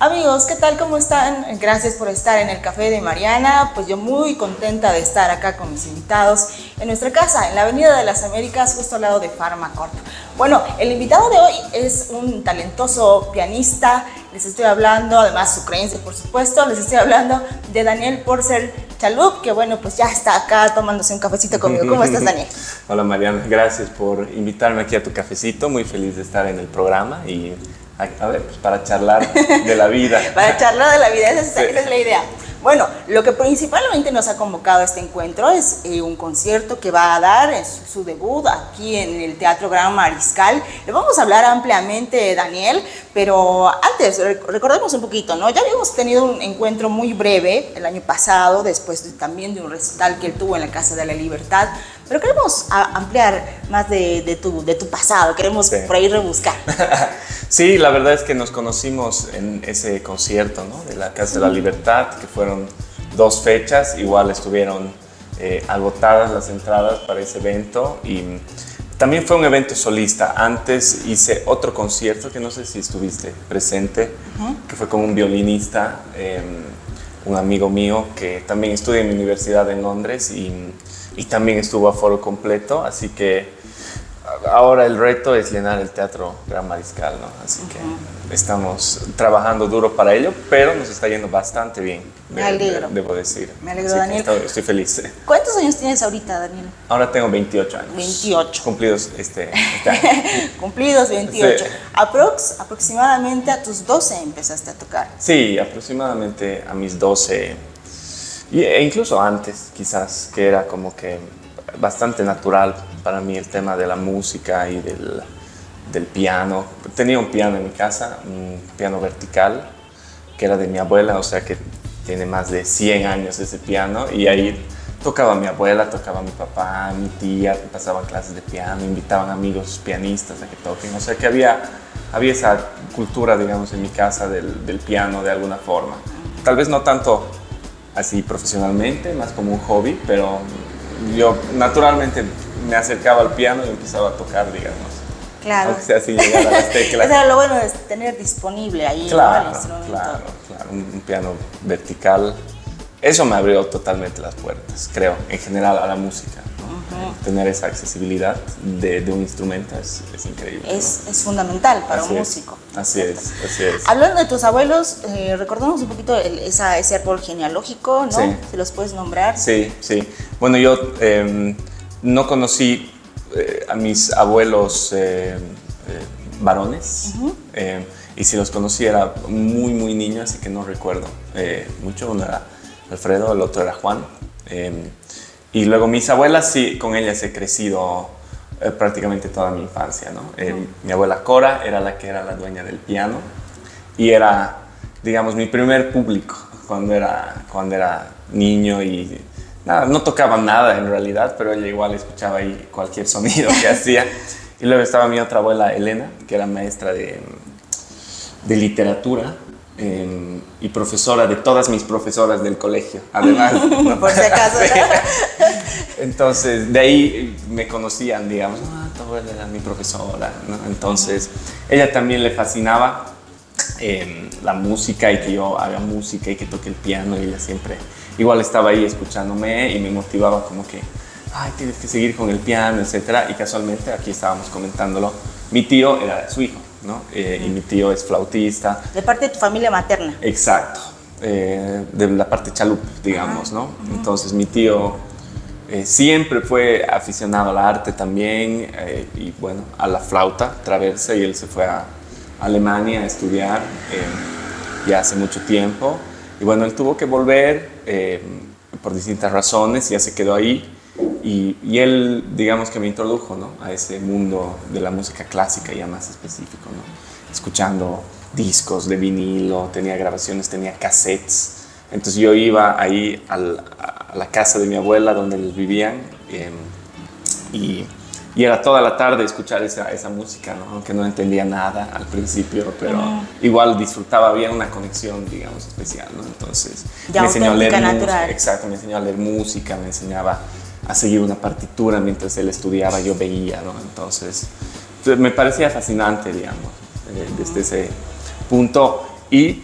Amigos, ¿qué tal? ¿Cómo están? Gracias por estar en el Café de Mariana. Pues yo muy contenta de estar acá con mis invitados en nuestra casa, en la Avenida de las Américas, justo al lado de Farmacorp. Bueno, el invitado de hoy es un talentoso pianista. Les estoy hablando, además sucrense, por supuesto, les estoy hablando de Daniel Porcel Chalup, que bueno, pues ya está acá tomándose un cafecito conmigo. ¿Cómo estás, Daniel? Hola, Mariana. Gracias por invitarme aquí a tu cafecito. Muy feliz de estar en el programa y a ver, pues para charlar de la vida. Para charlar de la vida, esa es la idea. Bueno, lo que principalmente nos ha convocado a este encuentro es un concierto que va a dar en su debut aquí en el Teatro Gran Mariscal. Le vamos a hablar ampliamente, Daniel, pero antes recordemos un poquito, ¿no? Ya habíamos tenido un encuentro muy breve el año pasado, después también de un recital que él tuvo en la Casa de la Libertad, pero queremos ampliar más de tu pasado, queremos por ahí rebuscar. Sí, la verdad es que nos conocimos en ese concierto, ¿no? De la Casa de la Libertad, que fueron 2 fechas, igual estuvieron agotadas las entradas para ese evento y también fue un evento solista. Antes hice otro concierto que no sé si estuviste presente, que fue con un violinista, un amigo mío que también estudia en mi universidad en Londres y también estuvo a foro completo, así que ahora el reto es llenar el Teatro Gran Mariscal, ¿no? Así que estamos trabajando duro para ello, pero nos está yendo bastante bien. Me alegro. Debo decir. Me alegro, Daniel. Estoy feliz. ¿Cuántos años tienes ahorita, Daniel? Ahora tengo 28 años. 28. Cumplidos este año. Cumplidos 28. Sí. Aproximadamente a tus 12 empezaste a tocar. Sí, aproximadamente a mis 12, e incluso antes, quizás, que era como que bastante natural para mí el tema de la música y del piano. Tenía un piano en mi casa, un piano vertical, que era de mi abuela, o sea que tiene más de 100 años ese piano, y ahí tocaba mi abuela, tocaba mi papá, mi tía, pasaban clases de piano, invitaban amigos pianistas a que toquen, o sea que había esa cultura, digamos, en mi casa del piano de alguna forma. Tal vez no tanto así profesionalmente, más como un hobby, pero yo naturalmente me acercaba al piano y empezaba a tocar, digamos. Claro. Aunque sea sin llegar a las teclas. Eso era lo bueno de tener disponible ahí, claro, ¿no? El instrumento. Claro. Un piano vertical. Eso me abrió totalmente las puertas, creo, en general a la música, ¿no? Tener esa accesibilidad de un instrumento es increíble. Es fundamental para un músico. Así es. Hablando de tus abuelos, recordamos un poquito ese árbol genealógico, ¿no? Sí. ¿Se los puedes nombrar? Sí. Bueno, yo no conocí a mis abuelos varones, y si los conocí era muy, muy niño, así que no recuerdo mucho. Uno era Alfredo, el otro era Juan. Y luego mis abuelas, sí, con ellas he crecido prácticamente toda mi infancia, ¿no? Mi abuela Cora era la que era la dueña del piano y era, digamos, mi primer público cuando era niño y nada, no tocaba nada en realidad, pero ella igual escuchaba ahí cualquier sonido que hacía. Y luego estaba mi otra abuela Elena, que era maestra de literatura y profesora de todas mis profesoras del colegio, además. Por si acaso. Sí. Entonces, de ahí me conocían, digamos, tu abuela era mi profesora, ¿no? Entonces, ella también le fascinaba la música y que yo haga música y que toque el piano, y ella siempre igual estaba ahí escuchándome y me motivaba como que, tienes que seguir con el piano, etc. Y casualmente, aquí estábamos comentándolo, mi tío era su hijo, ¿no? Y mi tío es flautista. De parte de tu familia materna. Exacto, de la parte Chalup, digamos, ¿no? Entonces mi tío siempre fue aficionado al arte también, y bueno, a la flauta traversa, y él se fue a Alemania a estudiar ya hace mucho tiempo. Y bueno, él tuvo que volver por distintas razones, y ya se quedó ahí. Y él, digamos que me introdujo, ¿no? A ese mundo de la música clásica ya más específico, ¿no? Escuchando discos de vinilo, tenía grabaciones, tenía cassettes. Entonces yo iba ahí a la casa de mi abuela donde ellos vivían, y era toda la tarde escuchar esa música, ¿no? Aunque no entendía nada al principio, pero igual disfrutaba, había una conexión, digamos, especial, ¿no? Entonces ya me enseñó a leer natural. Exacto, me enseñó a leer música, me enseñaba a seguir una partitura mientras él estudiaba, yo veía, ¿no? Entonces me parecía fascinante, digamos, desde ese punto. Y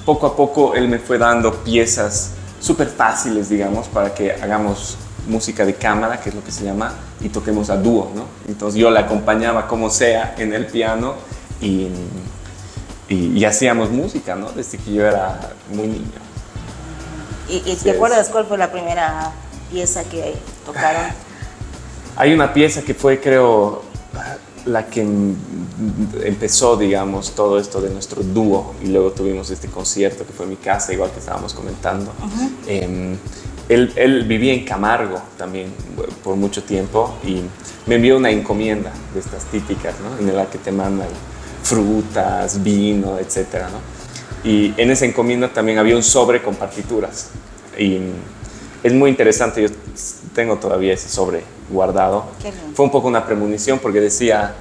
poco a poco él me fue dando piezas súper fáciles, digamos, para que hagamos música de cámara, que es lo que se llama, y toquemos a dúo, ¿no? Entonces yo le acompañaba como sea en el piano y hacíamos música, ¿no? Desde que yo era muy niño. ¿Y te acuerdas cuál fue la primera pieza que tocaron? Hay una pieza que fue, creo, la que empezó, digamos, todo esto de nuestro dúo, y luego tuvimos este concierto que fue en mi casa, igual que estábamos comentando. Él vivía en Camargo también por mucho tiempo y me envió una encomienda de estas típicas, ¿no? En la que te mandan frutas, vino, etcétera, ¿no? Y en esa encomienda también había un sobre con partituras y es muy interesante. Yo tengo todavía ese sobre guardado. Fue un poco una premonición porque decía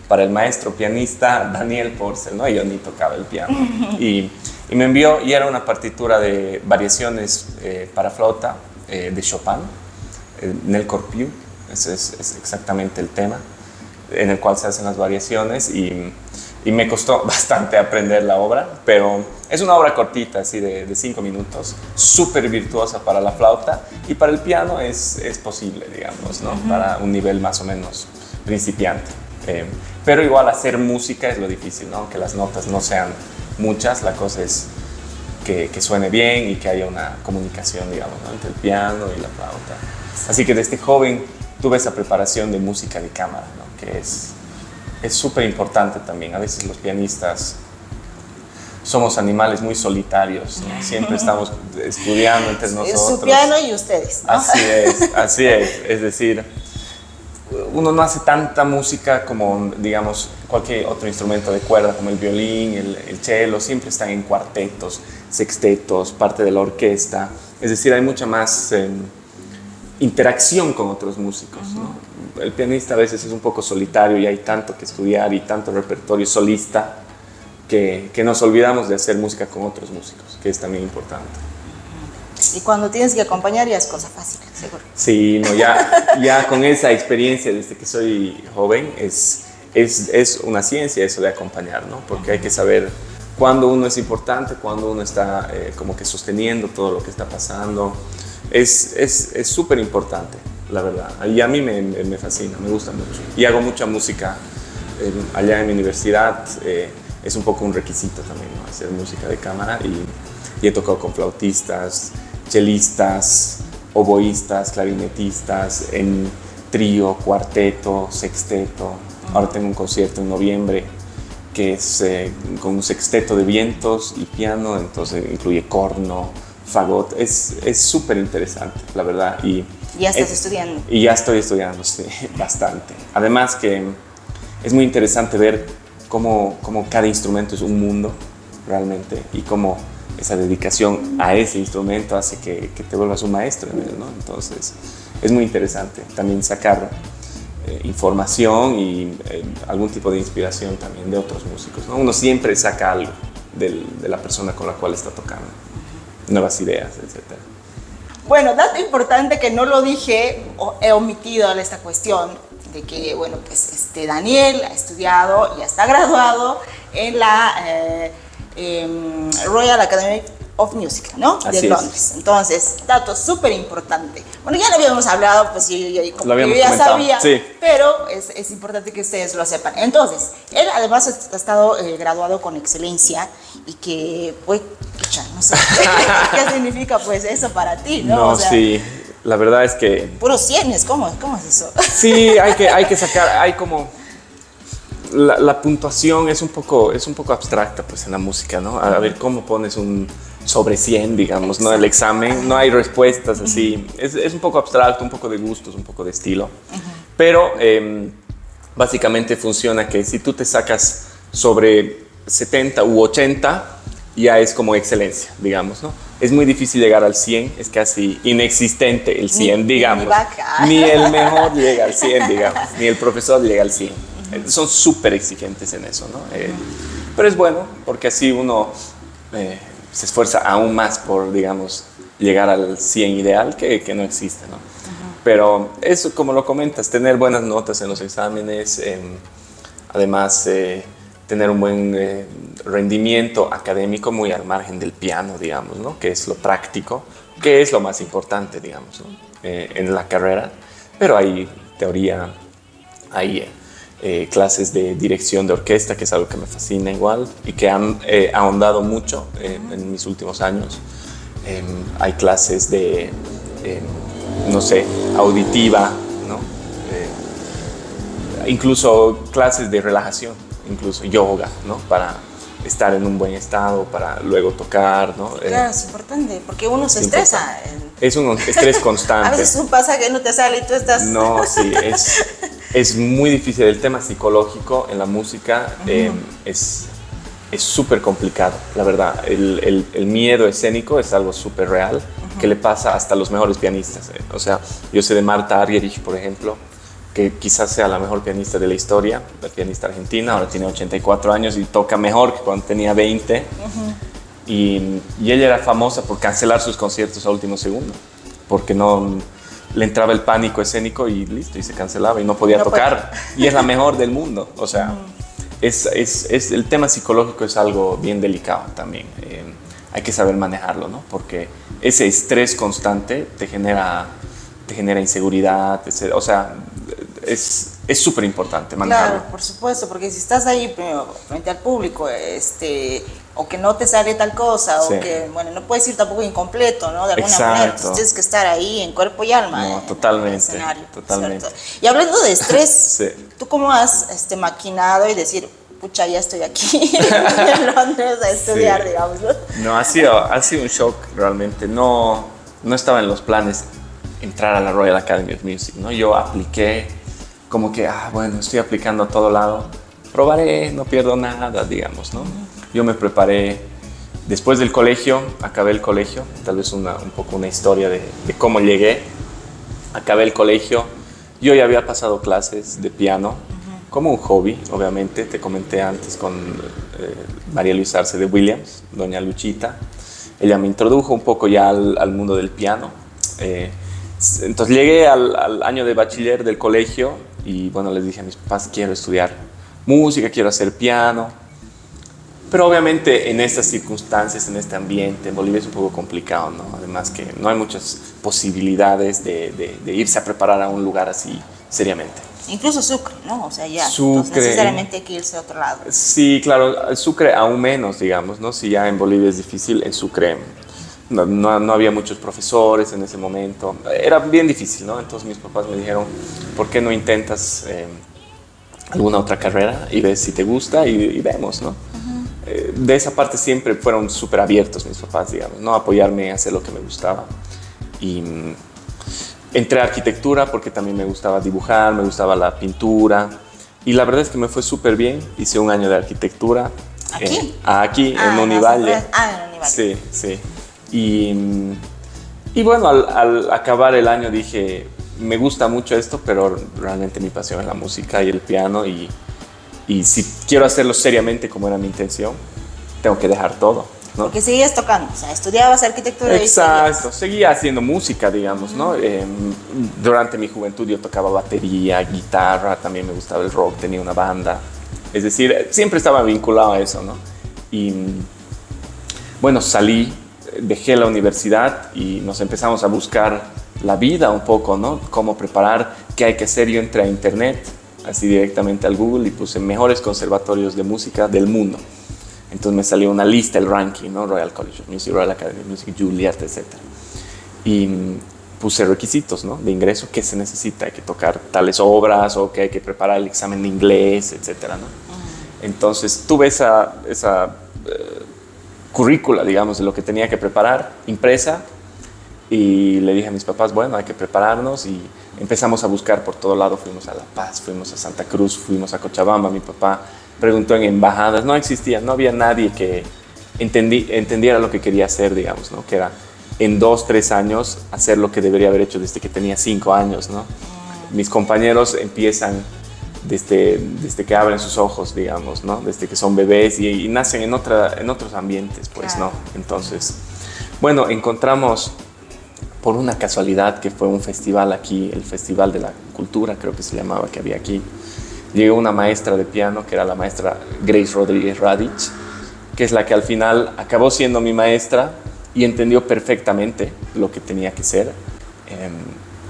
para el maestro pianista Daniel Porcel, ¿no? Y yo ni tocaba el piano. Y me envió, y era una partitura de variaciones para flauta de Chopin, Nel Corpiu, ese es exactamente el tema en el cual se hacen las variaciones, y me costó bastante aprender la obra, pero es una obra cortita, así de 5 minutos, súper virtuosa para la flauta, y para el piano es posible, digamos, ¿no? Para un nivel más o menos principiante. Pero igual hacer música es lo difícil, ¿no? Aunque las notas no sean muchas, la cosa es que suene bien y que haya una comunicación, digamos, ¿no? Entre el piano y la flauta. Así que desde joven tuve esa preparación de música de cámara, ¿no? Que es súper importante también. A veces los pianistas somos animales muy solitarios, ¿no? Siempre estamos estudiando entre nosotros. Su piano y ustedes, ¿no? Así es. Es decir, uno no hace tanta música como, digamos, cualquier otro instrumento de cuerda, como el violín, el cello. Siempre están en cuartetos, sextetos, parte de la orquesta. Es decir, hay mucha más interacción con otros músicos, ¿no? El pianista a veces es un poco solitario y hay tanto que estudiar y tanto repertorio solista que nos olvidamos de hacer música con otros músicos, que es también importante. Y cuando tienes que acompañar ya es cosa fácil, seguro. Sí, no, ya con esa experiencia desde que soy joven es una ciencia eso de acompañar, ¿no? Porque hay que saber cuándo uno es importante, cuándo uno está como que sosteniendo todo lo que está pasando. Es súper importante, la verdad. Y a mí me fascina, me gusta mucho. Y hago mucha música allá en mi universidad. Es un poco un requisito también, ¿no? Hacer música de cámara, y he tocado con flautistas, chelistas, oboístas, clarinetistas, en trío, cuarteto, sexteto. Ahora tengo un concierto en noviembre que es con un sexteto de vientos y piano, entonces incluye corno, fagot. Es súper interesante, la verdad. Y ¿ya estás estudiando? Y ya estoy estudiando, sí, bastante. Además que es muy interesante ver cómo cada instrumento es un mundo, realmente, y cómo esa dedicación a ese instrumento hace que te vuelvas un maestro en él, ¿no? Entonces, es muy interesante también sacar información y algún tipo de inspiración también de otros músicos, ¿no? Uno siempre saca algo de la persona con la cual está tocando, nuevas ideas, etc. Bueno, dato importante que no lo dije, o he omitido esta cuestión de que, bueno, pues Daniel ha estudiado y está graduado en la Royal Academy of Music, ¿no? De Londres. Entonces, dato súper importante. Bueno, ya lo habíamos hablado, pues yo ya sabía, sí, pero es importante que ustedes lo sepan. Entonces, él además ha estado graduado con excelencia, y que, pues, no sé, ¿qué significa pues eso para ti, no? No, o sea, sí, la verdad es que... Puros cienes, ¿cómo es eso? Sí, hay que sacar, hay como... La puntuación es un poco abstracta, pues, en la música, ¿no? A ver cómo pones un sobre 100, digamos, ¿no? El examen, no hay respuestas así. Es un poco abstracto, un poco de gustos, un poco de estilo. Pero básicamente funciona que si tú te sacas sobre 70 u 80, ya es como excelencia, digamos, ¿no? Es muy difícil llegar al 100, es casi inexistente el 100, digamos. Ni el mejor llega al 100, digamos, ni el profesor llega al 100. Son súper exigentes en eso, ¿no? Pero es bueno, porque así uno se esfuerza aún más por, digamos, llegar al 100 ideal, que no existe, ¿no? Pero eso, como lo comentas, tener buenas notas en los exámenes, además tener un buen rendimiento académico muy al margen del piano, digamos, ¿no? Que es lo práctico, que es lo más importante, digamos, ¿no? En la carrera. Pero hay teoría, hay clases de dirección de orquesta, que es algo que me fascina igual y que han ahondado mucho en mis últimos años. Hay clases de, no sé, auditiva, ¿no? Incluso clases de relajación, incluso yoga, ¿no? Para estar en un buen estado, para luego tocar, ¿no? Claro, es importante, porque uno se estresa. Es un estrés constante. A veces pasa que no te sale y tú estás... No, sí, es muy difícil. El tema psicológico en la música es súper complicado, la verdad. El miedo escénico es algo súper real, que le pasa hasta a los mejores pianistas. O sea, yo sé de Marta Argerich, por ejemplo, que quizás sea la mejor pianista de la historia, la pianista argentina, ahora tiene 84 años y toca mejor que cuando tenía 20. Y ella era famosa por cancelar sus conciertos a último segundo, porque no le entraba el pánico escénico y listo, y se cancelaba y no podía tocar. Y es la mejor del mundo. O sea, el tema psicológico es algo bien delicado también. Hay que saber manejarlo, ¿no? Porque ese estrés constante te genera inseguridad, etc. O sea, es súper importante manejarlo. Claro, por supuesto, porque si estás ahí primero, frente al público, o que no te sale tal cosa, Sí. o que, bueno, no puedes ir tampoco incompleto, ¿no? De alguna Exacto. manera, entonces tienes que estar ahí en cuerpo y alma. No, en totalmente, el escenario, totalmente. ¿cierto? Y hablando de estrés, Sí. ¿tú cómo has maquinado y decir, pucha, ya estoy aquí en Londres a estudiar, Sí. digamos, ¿no? No, ha sido un shock realmente. No estaba en los planes entrar a la Royal Academy of Music, ¿no? Yo apliqué como que, bueno, estoy aplicando a todo lado, probaré, no pierdo nada, digamos, ¿no? Yo me preparé después del colegio, acabé el colegio, tal vez un poco una historia de cómo llegué. Acabé el colegio, yo ya había pasado clases de piano, como un hobby, obviamente. Te comenté antes con María Luisa Arce de Williams, doña Luchita. Ella me introdujo un poco ya al mundo del piano. Entonces llegué al año de bachiller del colegio y bueno, les dije a mis papás, quiero estudiar música, quiero hacer piano. Pero obviamente en estas circunstancias, en este ambiente, en Bolivia es un poco complicado, ¿no? Además que no hay muchas posibilidades de irse a preparar a un lugar así seriamente. Incluso Sucre, ¿no? O sea, ya, Sucre. entonces necesariamente hay que irse a otro lado. Sí, claro, el Sucre aún menos, digamos, ¿no? Si ya en Bolivia es difícil, en Sucre no había muchos profesores en ese momento. Era bien difícil, ¿no? Entonces mis papás me dijeron, ¿por qué no intentas alguna otra carrera y ves si te gusta y vemos, ¿no? De esa parte siempre fueron súper abiertos mis papás, digamos, ¿no? Apoyarme a hacer lo que me gustaba. Y entré a arquitectura porque también me gustaba dibujar, me gustaba la pintura. Y la verdad es que me fue súper bien. Hice un año de arquitectura. ¿Aquí? Aquí, en Univalle. En Univalle. Sí, sí. Y bueno, al acabar el año dije, me gusta mucho esto, pero realmente mi pasión es la música y el piano. Y si quiero hacerlo seriamente como era mi intención, tengo que dejar todo, ¿no? Porque seguías tocando, o sea, estudiabas arquitectura Exacto, seguía haciendo música, digamos, ¿no? Durante mi juventud yo tocaba batería, guitarra, también me gustaba el rock, tenía una banda. Es decir, siempre estaba vinculado a eso, ¿no? Y bueno, salí, dejé la universidad y nos empezamos a buscar la vida un poco, ¿no? Cómo preparar, qué hay que hacer. Yo entré a internet, así directamente al Google, y puse mejores conservatorios de música del mundo. Entonces me salió una lista, el ranking, ¿no? Royal College of Music, Royal Academy of Music, Juilliard, etc. Y puse requisitos, ¿no? De ingreso, qué se necesita, hay que tocar tales obras o que hay que preparar el examen de inglés, etc., ¿no? Entonces tuve esa currícula, digamos, de lo que tenía que preparar, impresa, y le dije a mis papás, bueno, hay que prepararnos, y empezamos a buscar por todo lado. Fuimos a La Paz, fuimos a Santa Cruz, fuimos a Cochabamba. Mi papá preguntó en embajadas, no existía, no había nadie que entendiera lo que quería hacer, digamos, ¿no? Que era en 2, 3 años hacer lo que debería haber hecho desde que tenía 5 años, ¿no? Mis compañeros empiezan desde que abren sus ojos, digamos, ¿no? Desde que son bebés y nacen en otros ambientes, pues, ¿no? Entonces, bueno, encontramos por una casualidad que fue un festival aquí, el Festival de la Cultura, creo que se llamaba, que había aquí. llegó una maestra de piano, que era la maestra Grace Rodríguez Radich, que es la que al final acabó siendo mi maestra y entendió perfectamente lo que tenía que ser,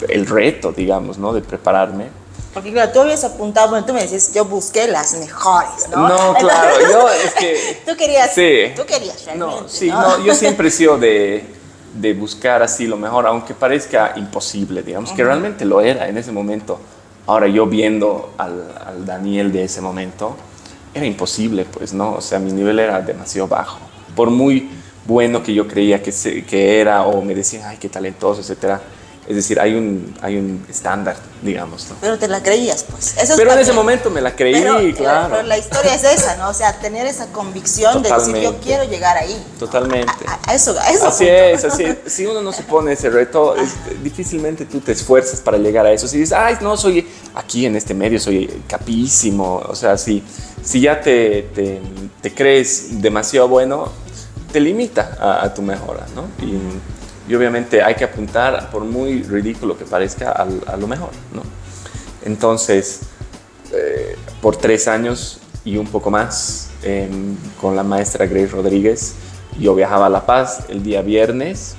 el reto, digamos, ¿no? De prepararme. Porque claro, tú habías apuntado, bueno, tú me decías, yo busqué las mejores, ¿no? No, claro, yo es que... Tú querías, sí. tú querías realmente, No, sí, no, yo siempre he sido de buscar así lo mejor, aunque parezca imposible, digamos, que realmente lo era en ese momento. Ahora yo viendo al Daniel de ese momento, era imposible, pues, ¿no? O sea, mi nivel era demasiado bajo. Por muy bueno que yo creía que era, o me decían, ay, qué talentoso, etcétera. Es decir, hay un estándar, digamos, ¿no? Pero te la creías, pues. Eso Pero en ese bien. momento me la creí, claro. Pero la historia es esa, ¿no? O sea, tener esa convicción Totalmente. de decir, yo quiero llegar ahí. Totalmente. A eso. Así es, así es. Si uno no se pone ese reto, difícilmente tú te esfuerzas para llegar a eso. Si dices, ay, no, soy aquí en este medio, soy capísimo. O sea, si ya te crees demasiado bueno, te limita a tu mejora, ¿no? Y obviamente hay que apuntar, por muy ridículo que parezca, a lo mejor, ¿no? Entonces, por 3 años y un poco más, con la maestra Grace Rodríguez, yo viajaba a La Paz el día viernes,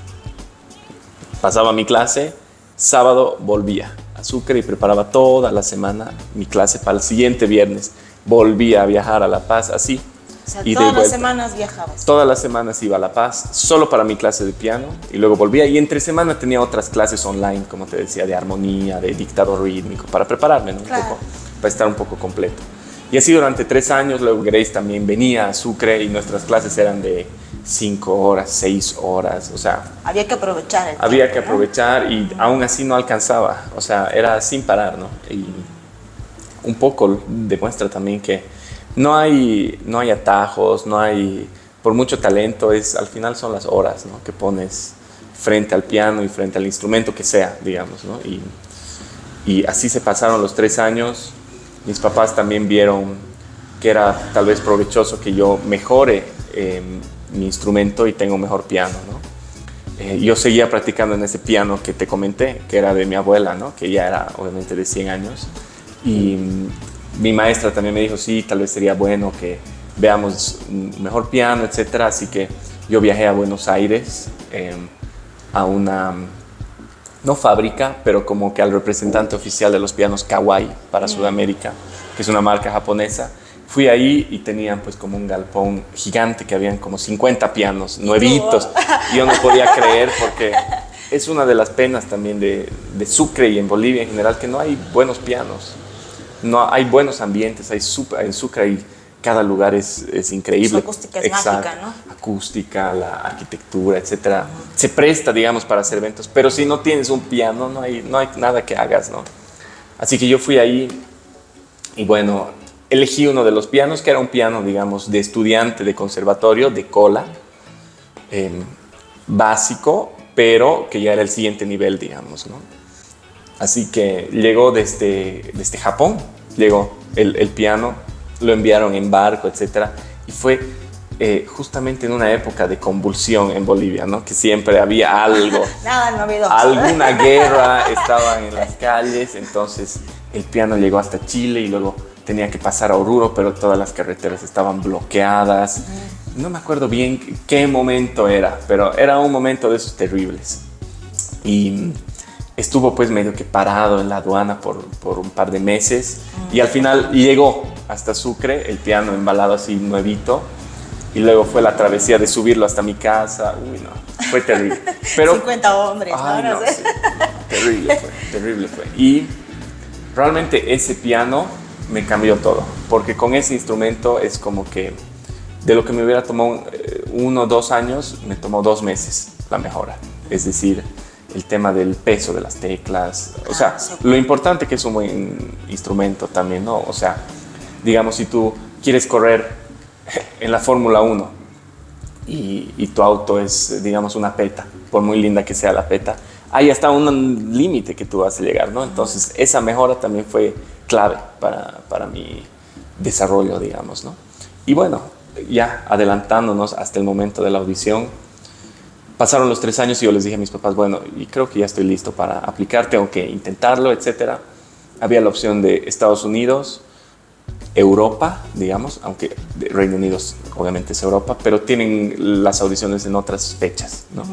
pasaba mi clase, sábado volvía a Sucre y preparaba toda la semana mi clase para el siguiente viernes. Volvía a viajar a La Paz, así. O sea, Y todas las semanas viajabas. Todas las semanas iba a La Paz, solo para mi clase de piano, y luego volvía. Y entre semana tenía otras clases online, como te decía, de armonía, de dictado rítmico, para prepararme, ¿no? Claro. Un poco, para estar un poco completo. Y así durante 3 años. Luego Grace también venía a Sucre y nuestras clases eran de 5 horas, 6 horas, o sea... Había que aprovechar el Había tiempo, que ¿no? aprovechar y aún así no alcanzaba, o sea, era sin parar, ¿no? Y un poco demuestra también que no hay atajos, no hay, por mucho talento, al final son las horas, ¿no? Que pones frente al piano y frente al instrumento que sea, digamos, ¿no? Y así se pasaron los 3 años. Mis papás también vieron que era tal vez provechoso que yo mejore mi instrumento y tengo mejor piano, ¿no? Yo seguía practicando en ese piano que te comenté, que era de mi abuela, ¿no? Que ya era obviamente de 100 años. Y mi maestra también me dijo, sí, tal vez sería bueno que veamos un mejor piano, etcétera. Así que yo viajé a Buenos Aires a una, no fábrica, pero como que al representante oficial de los pianos Kawai para Sudamérica, que es una marca japonesa. Fui ahí y tenían pues como un galpón gigante que habían como 50 pianos nuevitos. Y yo no podía creer, porque es una de las penas también de Sucre y en Bolivia en general, que no hay buenos pianos. No hay buenos ambientes, en Sucre hay, cada lugar es increíble. Su acústica es mágica, ¿no? Acústica, la arquitectura, etcétera. Se presta, digamos, para hacer eventos, pero si no tienes un piano, no hay nada que hagas, ¿no? Así que yo fui ahí y bueno, elegí uno de los pianos, que era un piano, digamos, de estudiante de conservatorio, de cola, básico, pero que ya era el siguiente nivel, digamos, ¿no? Así que llegó desde Japón, llegó el piano, lo enviaron en barco, etcétera, y fue justamente en una época de convulsión en Bolivia, ¿no? Que siempre había algo, Nada novedoso. alguna guerra, estaban en las calles. Entonces el piano llegó hasta Chile y luego tenía que pasar a Oruro, pero todas las carreteras estaban bloqueadas. No me acuerdo bien qué momento era, pero era un momento de esos terribles. Y estuvo pues medio que parado en la aduana por un par de meses y al final llegó hasta Sucre, el piano embalado así nuevito, y luego fue la travesía de subirlo hasta mi casa. Uy, no, fue terrible. Pero, 50 hombres, ay, ¿no? no, sí, terrible fue. Y realmente ese piano me cambió todo, porque con ese instrumento es como que de lo que me hubiera tomado 1 o 2 años, me tomó 2 meses la mejora. Es decir, el tema del peso de las teclas, o sea, sí. lo importante que es un buen instrumento también, ¿no? O sea, digamos, si tú quieres correr en la Fórmula 1 y tu auto es, digamos, una peta, por muy linda que sea la peta, hay hasta un límite que tú vas a llegar, ¿no? Entonces, esa mejora también fue clave para mi desarrollo, digamos, ¿no? Y bueno, ya adelantándonos hasta el momento de la audición, pasaron los 3 años y yo les dije a mis papás, bueno, y creo que ya estoy listo para aplicar, tengo que intentarlo, etcétera. Había la opción de Estados Unidos Europa, digamos, aunque Reino Unido obviamente es Europa, pero tienen las audiciones en otras fechas, ¿no?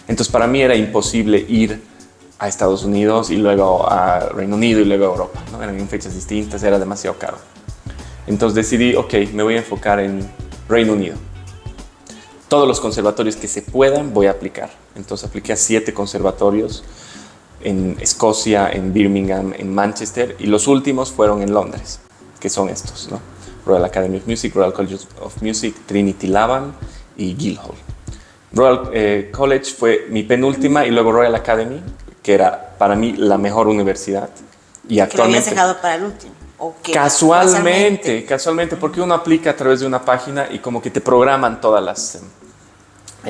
Entonces para mí era imposible ir a Estados Unidos y luego a Reino Unido y luego a Europa, ¿no? Eran en fechas distintas, era demasiado caro. Entonces decidí, ok, me voy a enfocar en Reino Unido. Todos los conservatorios que se puedan voy a aplicar. Entonces apliqué a 7 conservatorios en Escocia, en Birmingham, en Manchester, y los últimos fueron en Londres, que son estos, ¿no? Royal Academy of Music, Royal College of Music, Trinity Laban y Guildhall. Royal College fue mi penúltima y luego Royal Academy, que era para mí la mejor universidad. Y actualmente, ¿Que lo habías dejado para el último? Casualmente, porque uno aplica a través de una página y como que te programan todas las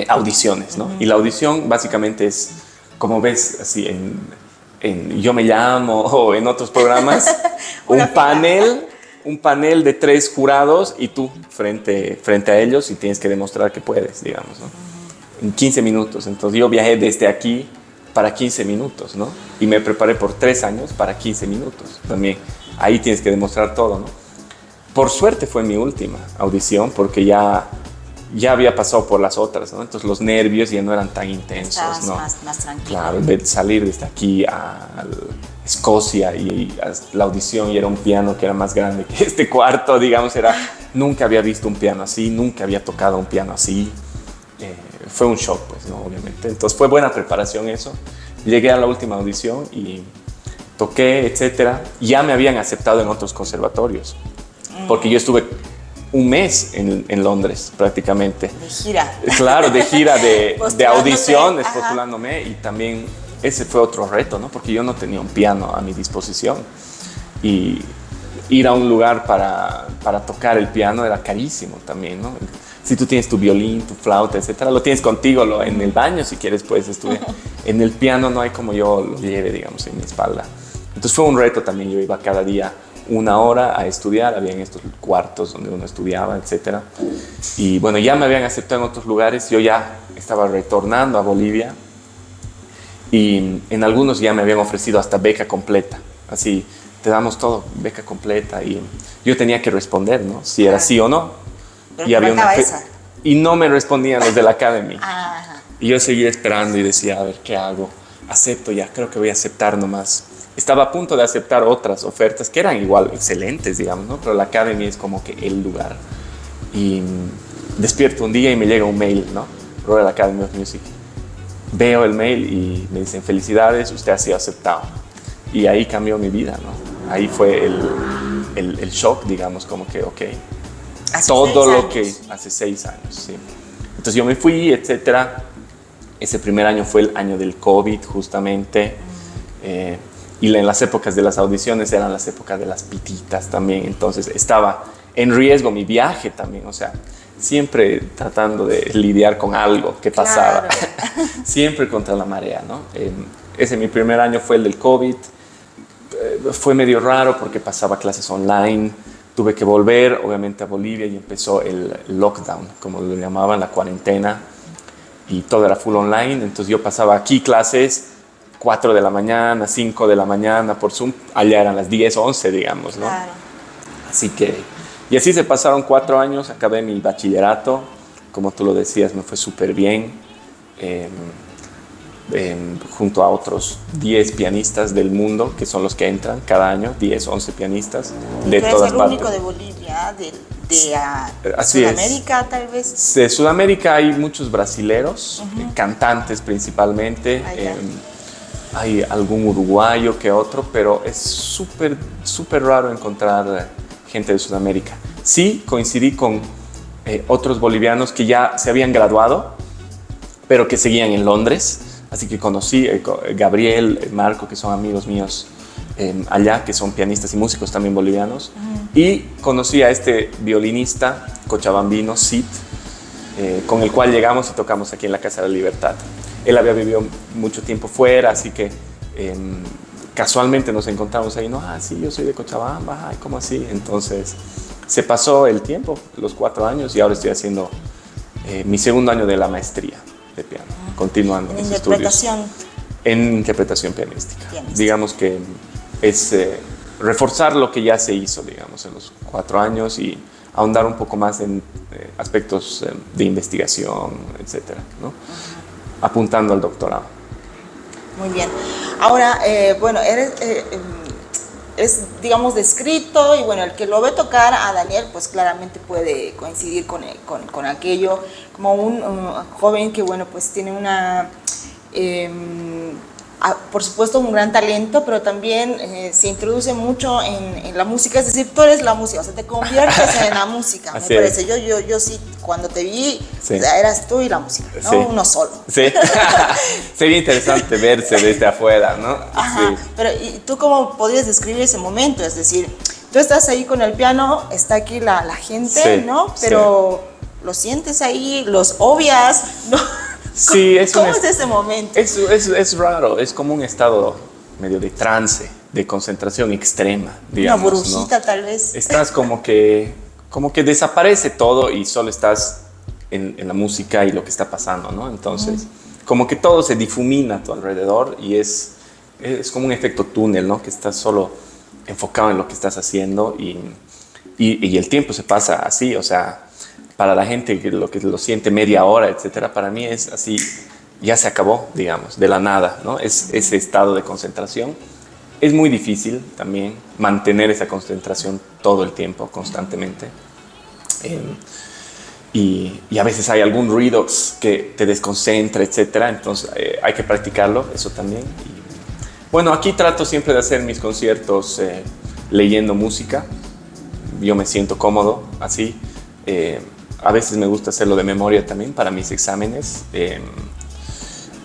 audiciones, ¿no? Y la audición básicamente es, como ves así en Yo Me Llamo o en otros programas, un panel de 3 jurados y tú frente a ellos, y tienes que demostrar que puedes, digamos, ¿no? En 15 minutos. Entonces yo viajé desde aquí para 15 minutos, ¿no? Y me preparé por 3 años para 15 minutos también. Ahí tienes que demostrar todo, ¿no? Por suerte fue mi última audición porque ya había pasado por las otras, ¿no? Entonces los nervios ya no eran tan intensos, ¿no? Más tranquilo. Claro, de salir desde aquí a Escocia y la audición, y era un piano que era más grande que este cuarto, digamos, nunca había visto un piano así, nunca había tocado un piano así. Fue un shock, pues, ¿no? Obviamente. Entonces fue buena preparación eso. Llegué a la última audición y toqué, etcétera. Ya me habían aceptado en otros conservatorios, porque yo estuve un mes en Londres prácticamente. De gira. Claro, de gira de audiciones, postulándome, y también ese fue otro reto, ¿no? Porque yo no tenía un piano a mi disposición y ir a un lugar para tocar el piano era carísimo también, ¿no? Si tú tienes tu violín, tu flauta, etcétera, lo tienes contigo en el baño si quieres, puedes estudiar. En el piano no hay como yo lo lleve, digamos, en mi espalda. Entonces fue un reto también. Yo iba cada día 1 hora a estudiar, había en estos cuartos donde uno estudiaba, etcétera. Y bueno, ya me habían aceptado en otros lugares, yo ya estaba retornando a Bolivia y en algunos ya me habían ofrecido hasta beca completa, así, te damos todo, beca completa, y yo tenía que responder, ¿no? Si era sí o no. Pero y había esa. Y no me respondían los de la Academy. Ajá. Y yo seguía esperando y decía, a ver, ¿qué hago? Acepto ya, creo que voy a aceptar nomás. Estaba a punto de aceptar otras ofertas que eran igual excelentes, digamos, ¿no? Pero la Academy es como que el lugar. Y despierto un día y me llega un mail, ¿no? Royal Academy of Music. Veo el mail y me dicen, felicidades, usted ha sido aceptado. Y ahí cambió mi vida, ¿no? Ahí fue el shock, digamos, como que, ok. Todo lo que hace 6 años, sí. Entonces yo me fui, etcétera. Ese primer año fue el año del COVID, justamente. Y en las épocas de las audiciones eran las épocas de las pititas también. Entonces estaba en riesgo mi viaje también. O sea, siempre tratando de lidiar con algo que pasaba. Claro. Siempre contra la marea, ¿no? Ese mi primer año fue el del COVID. Fue medio raro porque pasaba clases online. Tuve que volver, obviamente, a Bolivia y empezó el lockdown, como lo llamaban, la cuarentena, y todo era full online. Entonces yo pasaba aquí clases 4 de la mañana, 5 de la mañana por Zoom, allá eran las 10, 11, digamos, ¿no? Claro. Así que, y así se pasaron 4 años, acabé mi bachillerato, como tú lo decías, me fue súper bien, junto a otros 10 pianistas del mundo, que son los que entran cada año, 10, 11 pianistas de todas partes. ¿Es el único de Bolivia, de Sudamérica es. Tal vez? De Sudamérica hay muchos brasileros, cantantes principalmente, hay algún uruguayo que otro, pero es súper, súper raro encontrar gente de Sudamérica. Sí, coincidí con otros bolivianos que ya se habían graduado, pero que seguían en Londres. Así que conocí a Gabriel, Marco, que son amigos míos allá, que son pianistas y músicos también bolivianos. Y conocí a este violinista cochabambino, Sid, con el cual llegamos y tocamos aquí en la Casa de la Libertad. Él había vivido mucho tiempo fuera, así que casualmente nos encontramos ahí. No, sí, yo soy de Cochabamba, ay, ¿cómo así? Entonces se pasó el tiempo, los 4 años, y ahora estoy haciendo mi segundo año de la maestría de piano, continuando mis estudios. ¿En interpretación? En interpretación pianística. Digamos que es reforzar lo que ya se hizo, digamos, en los 4 años y ahondar un poco más en aspectos de investigación, etcétera, ¿no? Apuntando al doctorado. Muy bien. Ahora, bueno, es, digamos, descrito y bueno, el que lo ve tocar a Daniel, pues claramente puede coincidir con aquello, como un joven que, bueno, pues tiene una... por supuesto un gran talento, pero también se introduce mucho en la música, es decir, tú eres la música, o sea, te conviertes en la música, me parece. Yo sí, cuando te vi, sí. O sea, eras tú y la música, ¿no? Sí. Uno solo. Sí, sería interesante verse desde afuera, ¿no? Ajá, sí. Pero ¿y tú cómo podrías describir ese momento? Es decir, tú estás ahí con el piano, está aquí la gente, sí, ¿no? Pero sí. Lo sientes ahí, los obvias, ¿no? Sí, ¿Cómo es ese momento? Es raro, es como un estado medio de trance, de concentración extrema, digamos. Una burbujita, ¿no? Tal vez. Estás como que desaparece todo y solo estás en la música y lo que está pasando, ¿no? Entonces, como que todo se difumina a tu alrededor y es como un efecto túnel, ¿no? Que estás solo enfocado en lo que estás haciendo y el tiempo se pasa así, o sea, para la gente que lo siente media hora, etcétera, para mí es así, ya se acabó, digamos, de la nada, ¿no? Es ese estado de concentración. Es muy difícil también mantener esa concentración todo el tiempo, constantemente. Y a veces hay algún ruido que te desconcentra, etcétera, entonces hay que practicarlo, eso también. Y, bueno, aquí trato siempre de hacer mis conciertos leyendo música. Yo me siento cómodo así. A veces me gusta hacerlo de memoria también para mis exámenes.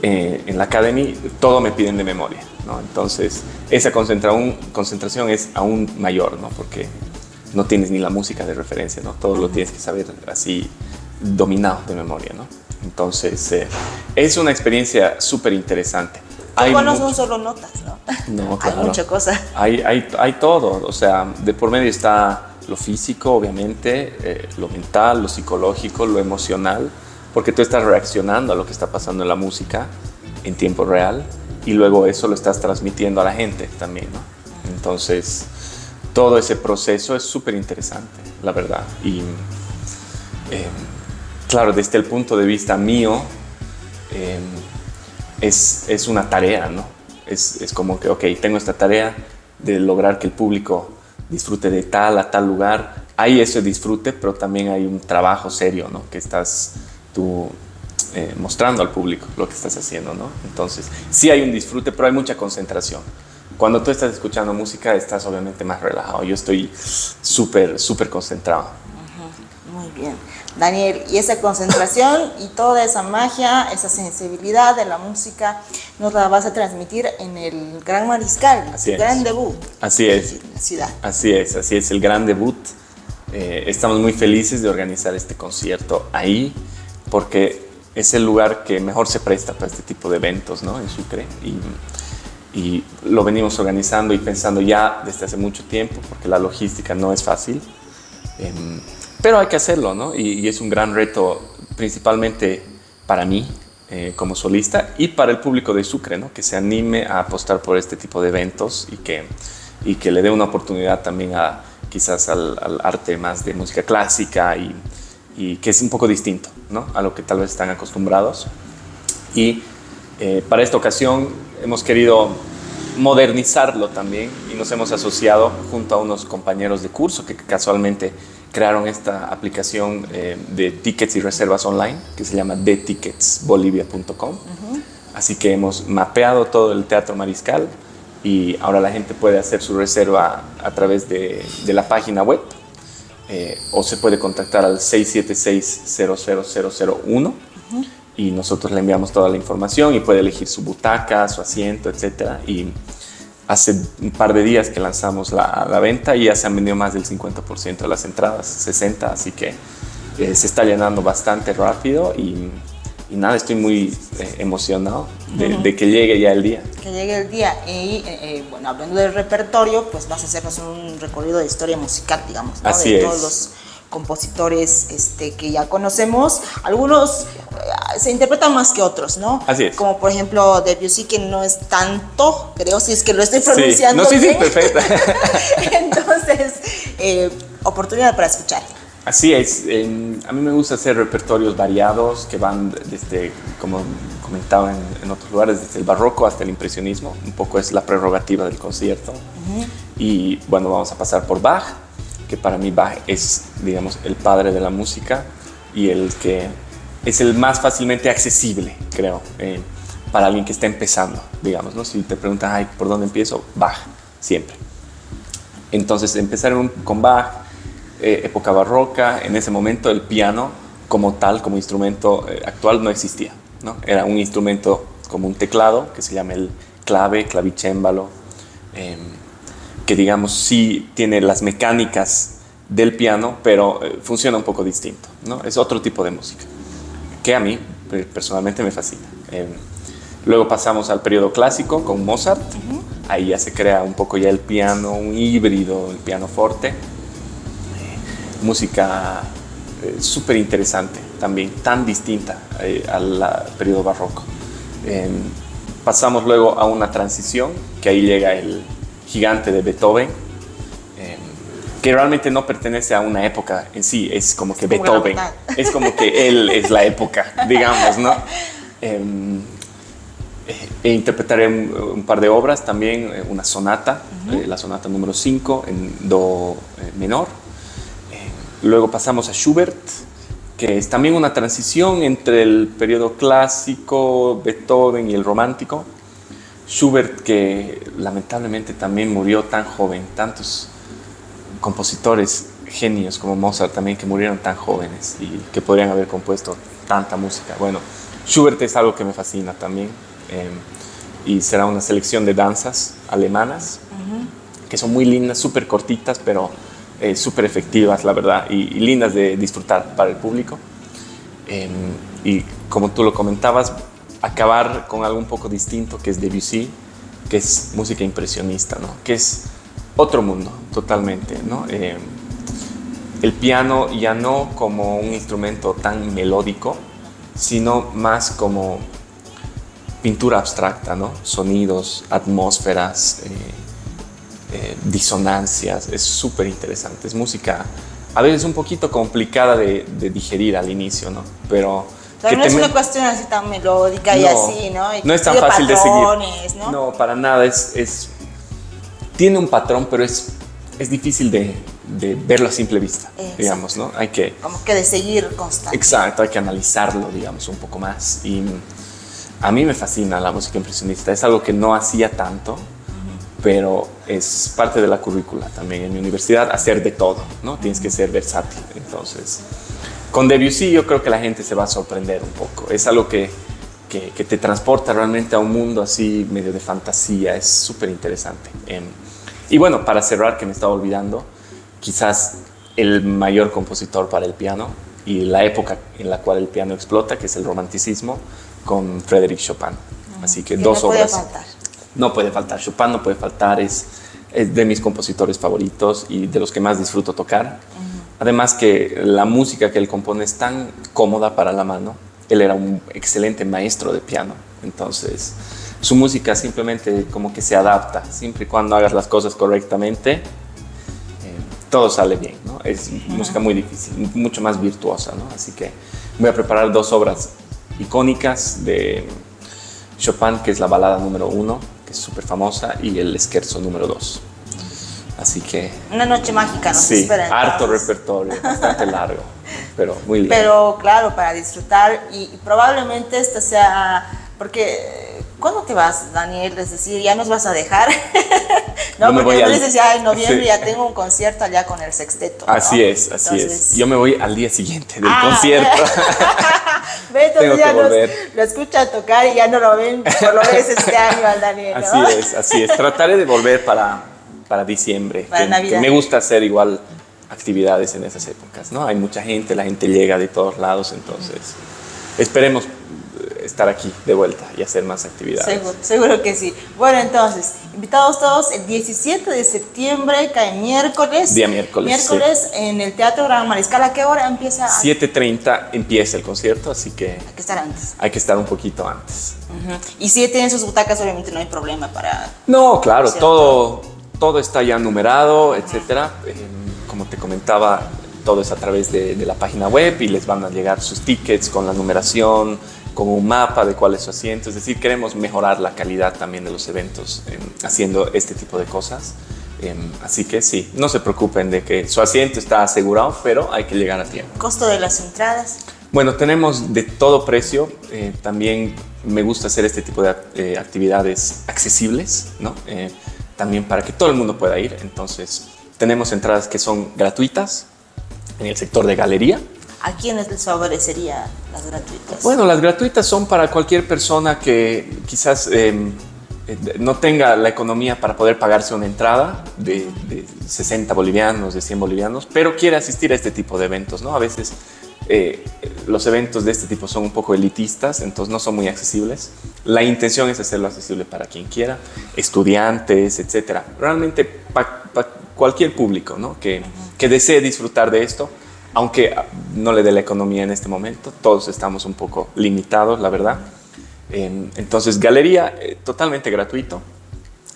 En la Academy todo me piden de memoria, ¿no? Entonces esa concentración es aún mayor, ¿no? Porque no tienes ni la música de referencia, ¿no? Todo lo tienes que saber así dominado de memoria, ¿no? Entonces es una experiencia súper interesante. Igual no son solo notas, ¿no? No, claro. Hay mucha cosa. Hay todo, o sea, de por medio está lo físico, obviamente, lo mental, lo psicológico, lo emocional, porque tú estás reaccionando a lo que está pasando en la música en tiempo real y luego eso lo estás transmitiendo a la gente también, ¿no? Entonces, todo ese proceso es súper interesante, la verdad. Y claro, desde el punto de vista mío, es una tarea, ¿no? Es como que, ok, tengo esta tarea de lograr que el público disfrute de tal a tal lugar. Hay ese disfrute, pero también hay un trabajo serio, ¿no? Que estás tú mostrando al público lo que estás haciendo, ¿no? Entonces, sí hay un disfrute, pero hay mucha concentración. Cuando tú estás escuchando música, estás obviamente más relajado. Yo estoy súper, súper concentrado. Muy bien. Daniel, y esa concentración y toda esa magia, esa sensibilidad de la música, nos la vas a transmitir en el Gran Mariscal, el gran debut. Así es. En la ciudad. Así es, el gran debut. Estamos muy felices de organizar este concierto ahí, porque es el lugar que mejor se presta para este tipo de eventos, ¿no? En Sucre. Y lo venimos organizando y pensando ya desde hace mucho tiempo, porque la logística no es fácil. Pero hay que hacerlo, ¿no? Y es un gran reto, principalmente para mí, como solista, y para el público de Sucre, ¿no? Que se anime a apostar por este tipo de eventos y que le dé una oportunidad también quizás al arte más de música clásica y que es un poco distinto, ¿no? A lo que tal vez están acostumbrados. Y para esta ocasión hemos querido modernizarlo también y nos hemos asociado junto a unos compañeros de curso que casualmente crearon esta aplicación de tickets y reservas online que se llama deticketsbolivia.com. Así que hemos mapeado todo el Teatro Mariscal y ahora la gente puede hacer su reserva a través de la página web o se puede contactar al 676-00001 y nosotros le enviamos toda la información y puede elegir su butaca, su asiento, etc. Y hace un par de días que lanzamos la venta y ya se han vendido más del 50% de las entradas, 60%, así que se está llenando bastante rápido y nada, estoy muy emocionado de que llegue ya el día. Que llegue el día y bueno, hablando del repertorio, pues vas a hacernos un recorrido de historia musical, digamos, ¿no? Así de es. todos los compositores que ya conocemos. Algunos se interpretan más que otros, ¿no? Así es. Como por ejemplo Debussy, que no es tanto, creo, si es que lo estoy Sí. pronunciando No, sí, bien. perfecta. Entonces, oportunidad para escuchar. Así es. A mí me gusta hacer repertorios variados que van desde, como comentaba en otros lugares, desde el barroco hasta el impresionismo. Un poco es la prerrogativa del concierto. Y bueno, vamos a pasar por Bach, que para mí Bach es, digamos, el padre de la música y el que es el más fácilmente accesible, creo, para alguien que está empezando, digamos, ¿no? Si te preguntan, ay, ¿por dónde empiezo? Bach, siempre. Entonces, empezar con Bach, época barroca. En ese momento el piano como tal, como instrumento actual, no existía, ¿no? Era un instrumento como un teclado, que se llama el clave, clavicémbalo, que digamos sí tiene las mecánicas del piano, pero funciona un poco distinto, ¿no? Es otro tipo de música, que a mí personalmente me fascina. Luego pasamos al periodo clásico con Mozart. Ahí ya se crea un poco ya el piano, un híbrido, el piano forte. Música súper interesante también, tan distinta al periodo barroco. Pasamos luego a una transición, que ahí llega el gigante de Beethoven, que realmente no pertenece a una época en sí, es como que Beethoven, es como que él es la época, digamos, ¿no? Interpretaré un par de obras también, una sonata, la sonata número 5 en do menor. Luego pasamos a Schubert, que es también una transición entre el periodo clásico, Beethoven y el romántico. Schubert, que lamentablemente también murió tan joven, tantos compositores genios como Mozart también que murieron tan jóvenes y que podrían haber compuesto tanta música. Bueno, Schubert es algo que me fascina también, y será una selección de danzas alemanas que son muy lindas, súper cortitas, pero súper efectivas, la verdad, y lindas de disfrutar para el público. Y como tú lo comentabas, acabar con algo un poco distinto, que es Debussy, que es música impresionista, ¿no? Que es otro mundo totalmente, ¿no? El piano ya no como un instrumento tan melódico, sino más como pintura abstracta, ¿no? Sonidos, atmósferas, disonancias. Es súper interesante. Es música a veces un poquito complicada de digerir al inicio, ¿no? Pero no es una cuestión así tan melódica y así, ¿no? Y no es tan fácil de seguir. ¿no? No, para nada. Tiene un patrón, pero es difícil de verlo a simple vista, digamos, ¿no? Hay que... Como que de seguir constante. Exacto, hay que analizarlo, digamos, un poco más. Y a mí me fascina la música impresionista. Es algo que no hacía tanto, pero es parte de la currícula también en mi universidad, hacer de todo, ¿no? Tienes que ser versátil. Entonces, con Debussy yo creo que la gente se va a sorprender un poco. Es algo que te transporta realmente a un mundo así medio de fantasía. Es súper interesante. Y bueno, para cerrar, que me estaba olvidando, quizás el mayor compositor para el piano y la época en la cual el piano explota, que es el romanticismo, con Frédéric Chopin. Así que dos obras. No puede faltar. No puede faltar, Chopin no puede faltar, es de mis compositores favoritos y de los que más disfruto tocar. Además que la música que él compone es tan cómoda para la mano. Él era un excelente maestro de piano, entonces su música simplemente como que se adapta, siempre y cuando hagas las cosas correctamente, todo sale bien, ¿no? Es música muy difícil, mucho más virtuosa, ¿no? Así que voy a preparar dos obras icónicas de Chopin, que es la balada número 1, que es súper famosa, y el scherzo número 2. Así que... Una noche mágica, ¿no? Sí, harto repertorio, bastante largo, pero muy lindo. Pero claro, para disfrutar, y probablemente esta sea... Porque, ¿cuándo te vas, Daniel? Es decir, ¿ya nos vas a dejar? No, porque tú dices, ya en noviembre ya tengo un concierto allá con el sexteto, ¿no? Así es, así es. Yo me voy al día siguiente del concierto. Tengo que volver. Lo escuchan tocar y ya no lo ven, por lo menos este año al Daniel, ¿no? Así es. Trataré de volver para diciembre. Para Navidad. Que me gusta hacer igual actividades en esas épocas, ¿no? Hay mucha gente, la gente llega de todos lados, entonces esperemos estar aquí de vuelta y hacer más actividades. Seguro que sí. Bueno, entonces, invitados todos, el 17 de septiembre, cae miércoles. Día miércoles. Miércoles sí. En el Teatro Gran Mariscal. ¿A qué hora empieza? 7:30 empieza el concierto, así que... Hay que estar antes. Hay que estar un poquito antes. Y si tienen sus butacas, obviamente no hay problema para... No, claro, todo está ya numerado, etcétera. Como te comentaba, todo es a través de la página web y les van a llegar sus tickets con la numeración, con un mapa de cuál es su asiento. Es decir, queremos mejorar la calidad también de los eventos haciendo este tipo de cosas. Así que sí, no se preocupen de que su asiento está asegurado, pero hay que llegar a tiempo. ¿Costo de las entradas? Bueno, tenemos de todo precio. También me gusta hacer este tipo de actividades accesibles, ¿no? También para que todo el mundo pueda ir. Entonces, tenemos entradas que son gratuitas en el sector de galería. ¿A quiénes les favorecería las gratuitas? Bueno, las gratuitas son para cualquier persona que quizás no tenga la economía para poder pagarse una entrada de 60 bolivianos, de 100 bolivianos, pero quiere asistir a este tipo de eventos, ¿no? A veces los eventos de este tipo son un poco elitistas, entonces no son muy accesibles. La intención es hacerlo accesible para quien quiera, estudiantes, etcétera. Realmente para cualquier público, ¿no? que desee disfrutar de esto, aunque no le dé la economía en este momento. Todos estamos un poco limitados, la verdad. Entonces, galería totalmente gratuito.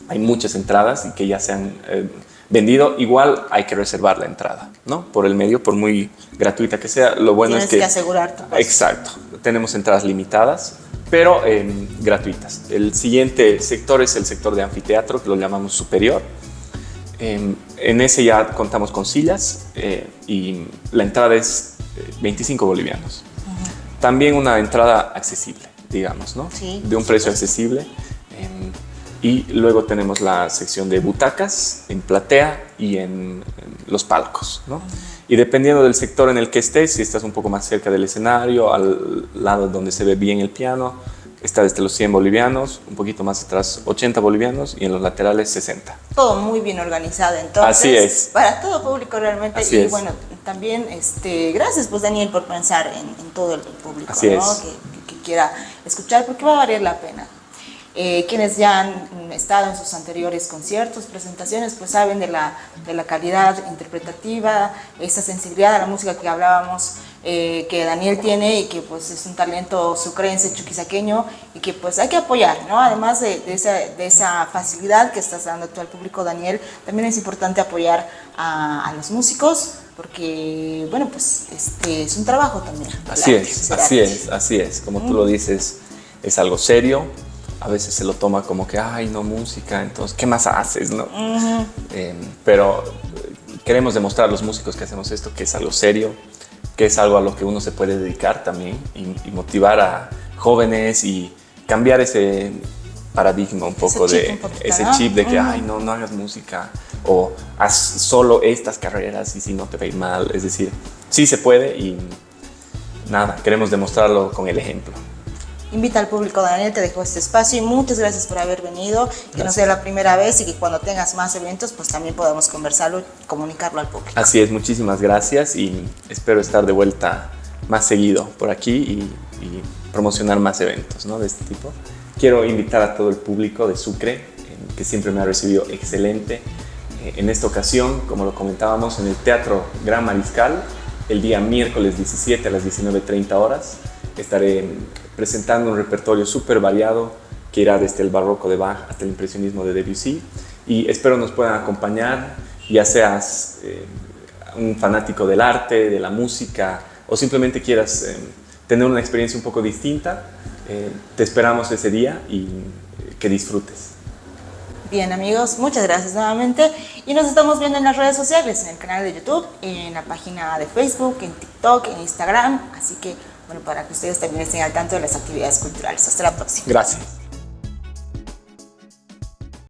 Hay muchas entradas y que ya se han vendido. Igual hay que reservar la entrada, ¿no? Por el medio, por muy gratuita que sea. Lo bueno es que... Tienes que asegurar tu paso. Exacto. Tenemos entradas limitadas, pero gratuitas. El siguiente sector es el sector de anfiteatro, que lo llamamos superior. En ese ya contamos con sillas y la entrada es 25 bolivianos. También una entrada accesible, digamos, ¿no? Sí, de un precio accesible. Y luego tenemos la sección de butacas en platea y en los palcos, ¿no? Y dependiendo del sector en el que estés, si estás un poco más cerca del escenario, al lado donde se ve bien el piano, está desde los 100 bolivianos, un poquito más atrás 80 bolivianos y en los laterales 60. Todo muy bien organizado, entonces. Así es. Para todo público realmente. Así y es. bueno, también gracias pues Daniel por pensar en todo el público, Así ¿no? es. Que quiera escuchar, porque va a valer la pena. Quienes ya han estado en sus anteriores conciertos, presentaciones, pues saben de la calidad interpretativa, esa sensibilidad a la música que hablábamos, que Daniel tiene y que pues es un talento sucrense, chuquisaqueño, y que pues hay que apoyar, ¿no? Además de esa facilidad que estás dando tú al público, Daniel, también es importante apoyar a los músicos, porque bueno, pues es un trabajo también. Así es, como tú lo dices, es algo serio. A veces se lo toma como que, ay, no, música, entonces, ¿qué más haces, no? Pero queremos demostrar a los músicos que hacemos esto, que es algo serio, que es algo a lo que uno se puede dedicar también y motivar a jóvenes y cambiar ese paradigma un poco ese chip de que, ay, no hagas música o haz solo estas carreras y si no te va a ir mal. Es decir, sí se puede y nada, queremos demostrarlo con el ejemplo. Invita al público, Daniel, te dejo este espacio y muchas gracias por haber venido, que no sea la primera vez y que cuando tengas más eventos pues también podamos conversarlo y comunicarlo al público. Así es, muchísimas gracias y espero estar de vuelta más seguido por aquí y promocionar más eventos, ¿no? De este tipo. Quiero invitar a todo el público de Sucre, que siempre me ha recibido excelente. En esta ocasión, como lo comentábamos, en el Teatro Gran Mariscal, el día miércoles 17 a las 19:30 horas, estaré presentando un repertorio súper variado que irá desde el barroco de Bach hasta el impresionismo de Debussy, y espero nos puedan acompañar, ya seas un fanático del arte, de la música o simplemente quieras tener una experiencia un poco distinta. Te esperamos ese día y que disfrutes. Bien, amigos, muchas gracias nuevamente y nos estamos viendo en las redes sociales, en el canal de YouTube, en la página de Facebook, en TikTok, en Instagram, así que bueno, para que ustedes también estén al tanto de las actividades culturales. Hasta la próxima. Gracias.